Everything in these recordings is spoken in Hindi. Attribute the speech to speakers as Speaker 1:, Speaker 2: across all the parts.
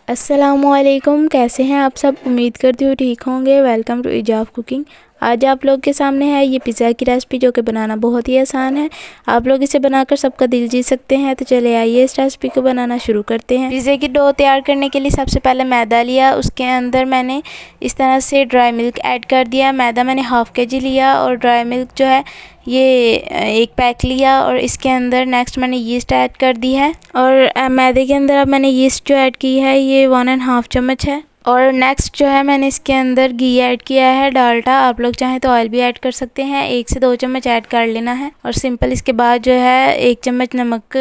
Speaker 1: अस्सलामुअलैकुम, कैसे हैं आप सब। उम्मीद करती हूँ ठीक होंगे। वेलकम टू इजाफ कुकिंग। आज आप लोग के सामने है ये पिज़्ज़ा की रेसिपी, जो कि बनाना बहुत ही आसान है। आप लोग इसे बनाकर सबका दिल जीत सकते हैं। तो चले आइए इस रेसिपी को बनाना शुरू करते हैं। पिज़्ज़े की डो तैयार करने के लिए सबसे पहले मैदा लिया, उसके अंदर मैंने इस तरह से ड्राई मिल्क ऐड कर दिया। मैदा मैंने हाफ़ kg लिया और ड्राई मिल्क जो है ये 1 पैक लिया। और इसके अंदर नेक्स्ट मैंने यीस्ट ऐड कर दी है। और मैदे के अंदर अब मैंने यीस्ट जो ऐड की है ये 1½ चम्मच है। और नेक्स्ट जो है मैंने इसके अंदर घी ऐड किया है, डालडा। आप लोग चाहें तो ऑयल भी ऐड कर सकते हैं। 1 से 2 चम्मच ऐड कर लेना है। और सिंपल इसके बाद जो है 1 चम्मच नमक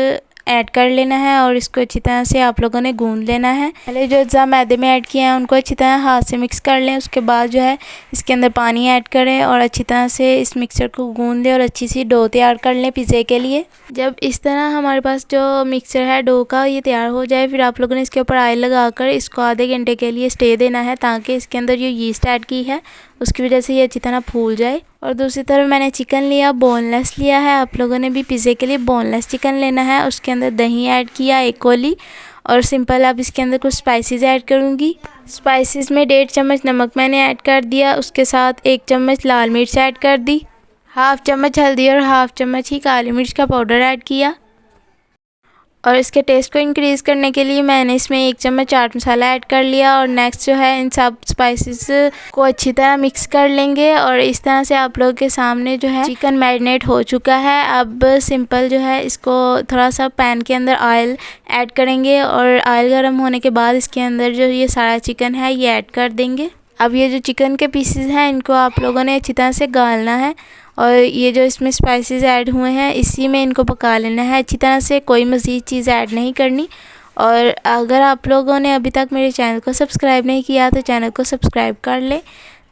Speaker 1: ऐड कर लेना है और इसको अच्छी तरह से आप लोगों ने गूंद लेना है। पहले जो अज्जा मैदे में ऐड किए हैं उनको अच्छी तरह हाथ से मिक्स कर लें। उसके बाद जो है इसके अंदर पानी ऐड करें और अच्छी तरह से इस मिक्सचर को गूंद लें और अच्छी सी डो तैयार कर लें पिज़्ज़े के लिए। जब इस तरह हमारे पास जो मिक्सचर है डो का ये तैयार हो जाए, फिर आप लोगों ने इसके ऊपर ऑयल लगाकर इसको आधे घंटे के लिए स्टे देना है, ताकि इसके अंदर जो यीस्ट ऐड की है उसकी वजह से ये अच्छी तरह फूल जाए। और दूसरी तरफ मैंने चिकन लिया, बोनलेस लिया है। आप लोगों ने भी पिज़्ज़े के लिए बोनलेस चिकन लेना है। उसके अंदर दही ऐड किया 1 कौली। और सिंपल अब इसके अंदर कुछ स्पाइसेस ऐड करूँगी। स्पाइसेस में 1.5 चम्मच नमक मैंने ऐड कर दिया। उसके साथ 1 चम्मच लाल मिर्च ऐड कर दी, हाफ़ चम्मच हल्दी और हाफ़ चम्मच ही काली मिर्च का पाउडर ऐड किया। और इसके टेस्ट को इंक्रीज़ करने के लिए मैंने इसमें 1 चम्मच चाट मसाला ऐड कर लिया। और नेक्स्ट जो है इन सब स्पाइसेस को अच्छी तरह मिक्स कर लेंगे। और इस तरह से आप लोगों के सामने जो है चिकन मैरिनेट हो चुका है। अब सिंपल जो है इसको थोड़ा सा पैन के अंदर ऑयल ऐड करेंगे और ऑयल गर्म होने के बाद इसके अंदर जो ये सारा चिकन है ये ऐड कर देंगे। अब ये जो चिकन के पीसेस हैं इनको आप लोगों ने अच्छी तरह से गालना है और ये जो इसमें स्पाइसेस ऐड हुए हैं इसी में इनको पका लेना है अच्छी तरह से, कोई मज़ीद चीज़ ऐड नहीं करनी। और अगर आप लोगों ने अभी तक मेरे चैनल को सब्सक्राइब नहीं किया तो चैनल को सब्सक्राइब कर लें,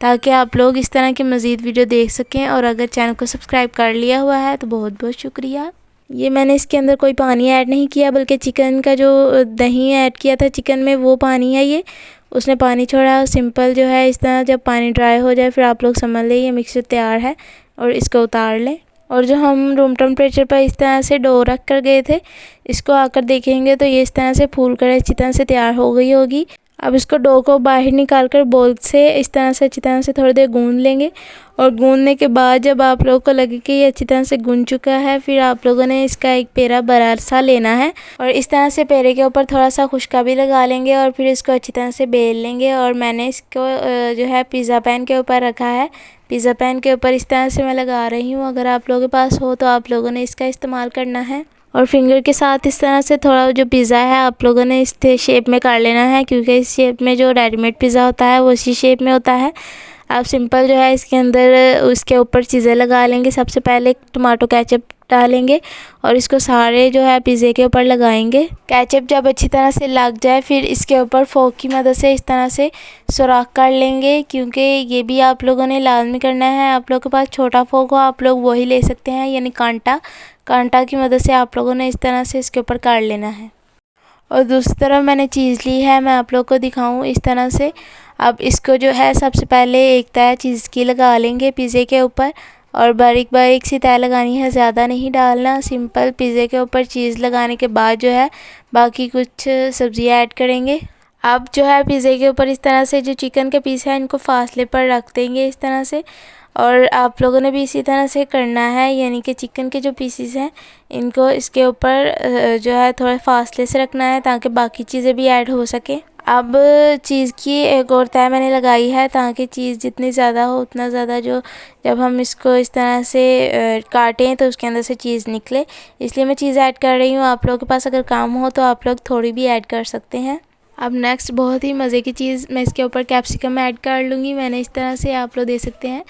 Speaker 1: ताकि आप लोग इस तरह की मज़ीद वीडियो देख सकें। और अगर चैनल को सब्सक्राइब कर लिया हुआ है तो बहुत बहुत शुक्रिया। ये मैंने इसके अंदर कोई पानी ऐड नहीं किया, बल्कि चिकन का जो दही ऐड किया था चिकन में वो पानी है, ये उसने पानी छोड़ा। सिंपल जो है इस तरह जब पानी ड्राई हो जाए फिर आप लोग समझ लें ये मिक्सचर तैयार है और इसको उतार लें। और जो हम रूम टेम्परेचर पर इस तरह से डो रख कर गए थे, इसको आकर देखेंगे तो ये इस तरह से फूल कर अच्छी तरह से तैयार हो गई होगी। अब इसको डो को बाहर निकाल कर बोल से इस तरह से अच्छी तरह से थोड़ी देर गूंद लेंगे। और गूंदने के बाद जब आप लोगों को लगे कि ये अच्छी तरह से गूंद चुका है, फिर आप लोगों ने इसका एक पेड़ा बड़ा सा लेना है और इस तरह से पेड़े के ऊपर थोड़ा सा खुशका भी लगा लेंगे और फिर इसको अच्छी तरह से बेल लेंगे। और मैंने इसको जो है पिज़्ज़ा पैन के ऊपर रखा है। पिज़्ज़ा पैन के ऊपर इस तरह से मैं लगा रही हूँ। अगर आप लोगों के पास हो तो आप लोगों ने इसका इस्तेमाल करना है। और फिंगर के साथ इस तरह से थोड़ा जो पिज़्ज़ा है आप लोगों ने इस शेप में कर लेना है, क्योंकि इस शेप में जो रेडीमेड पिज़्ज़ा होता है वो इसी शेप में होता है। आप सिंपल जो है इसके अंदर उसके ऊपर चीज़ें लगा लेंगे। सबसे पहले टमाटो केचप डालेंगे और इसको सारे जो है पिज़्ज़े के ऊपर लगाएंगे। केचप जब अच्छी तरह से लग जाए फिर इसके ऊपर फोक की मदद से इस तरह से सुराख कर लेंगे, क्योंकि ये भी आप लोगों ने लाजमी करना है। आप लोगों के पास छोटा फोक हो आप लोग वही ले सकते हैं, यानी कांटा की मदद से आप लोगों ने इस तरह से इसके ऊपर काट लेना है। और दूसरी तरफ मैंने चीज़ ली है, मैं आप लोग को दिखाऊं इस तरह से। अब इसको जो है सबसे पहले एक तय चीज़ की लगा लेंगे पिज़्ज़े के ऊपर और बारीक बारीक सी तय लगानी है, ज़्यादा नहीं डालना। सिंपल पिज़्ज़े के ऊपर चीज़ लगाने के बाद जो है बाकी कुछ सब्ज़ियाँ ऐड करेंगे। अब जो है पिज़्ज़े के ऊपर इस तरह से जो चिकन के पीस हैं इनको फासले पर रख देंगे इस तरह से। और आप लोगों ने भी इसी तरह से करना है, यानी कि चिकन के जो पीसीस हैं इनको इसके ऊपर जो है थोड़ा फासले से रखना है, ताकि बाकी चीज़ें भी ऐड हो सके। अब चीज़ की एक और तय मैंने लगाई है, ताकि चीज़ जितनी ज़्यादा हो उतना ज़्यादा जो जब हम इसको इस तरह से काटें तो उसके अंदर से चीज़ निकले, इसलिए मैं चीज़ ऐड कर रही हूँ। आप लोगों के पास अगर काम हो तो आप लोग थोड़ी भी ऐड कर सकते हैं। अब नेक्स्ट बहुत ही मज़े की चीज़ मैं इसके ऊपर कैप्सिकम ऐड कर लूँगी। मैंने इस तरह से आप लोग देख सकते हैं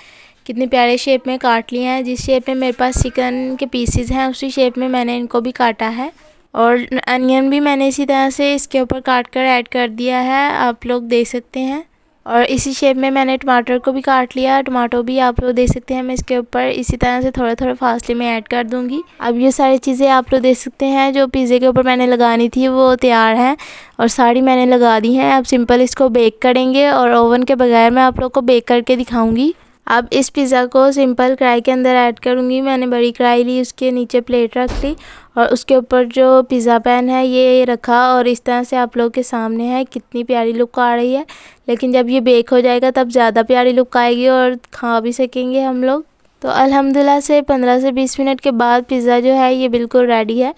Speaker 1: कितने प्यारे शेप में काट लिए हैं। जिस शेप में मेरे पास चिकन के पीसेस हैं उसी शेप में मैंने इनको भी काटा है। और अनियन भी मैंने इसी तरह से इसके ऊपर काट कर ऐड कर दिया है, आप लोग देख सकते हैं। और इसी शेप में मैंने टमाटर को भी काट लिया, टमाटो भी आप लोग देख सकते हैं। मैं इसके ऊपर इसी तरह से थोड़ा थोड़ा फासले में ऐड कर दूंगी। अब ये सारी चीज़ें आप लोग देख सकते हैं जो पिज़्ज़े के ऊपर मैंने लगानी थी वो तैयार है और सारी मैंने लगा दी हैं। अब सिंपल इसको बेक करेंगे और ओवन के बगैर मैं आप लोग को बेक करके दिखाऊंगी। अब इस पिज़्ज़ा को सिंपल कढ़ाई के अंदर ऐड करूँगी। मैंने बड़ी कढ़ाई ली, उसके नीचे प्लेट रख ली और उसके ऊपर जो पिज़्ज़ा पैन है ये रखा और इस तरह से आप लोगों के सामने है। कितनी प्यारी लुक आ रही है, लेकिन जब ये बेक हो जाएगा तब ज़्यादा प्यारी लुक आएगी और खा भी सकेंगे हम लोग। तो अल्हम्दुलिल्लाह से 15 से 20 मिनट के बाद पिज़्ज़ा जो है ये बिल्कुल रेडी है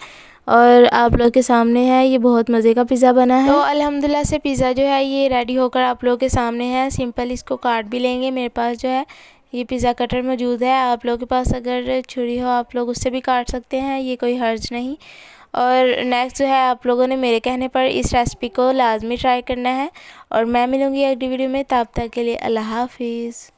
Speaker 1: और आप लोग के सामने है। ये बहुत मज़े का पिज़्ज़ा बना है। तो अल्हम्दुलिल्लाह से पिज़्ज़ा जो है ये रेडी होकर आप लोगों के सामने है। सिंपल इसको काट भी लेंगे। मेरे पास जो है ये पिज़्ज़ा कटर मौजूद है। आप लोगों के पास अगर छुरी हो आप लोग उससे भी काट सकते हैं, ये कोई हर्ज नहीं। और नेक्स्ट जो है आप लोगों ने मेरे कहने पर इस रेसिपी को लाजमी ट्राई करना है। और मैं मिलूँगी अगली वीडियो में, तब तक के लिए अल्लाह हाफिज़।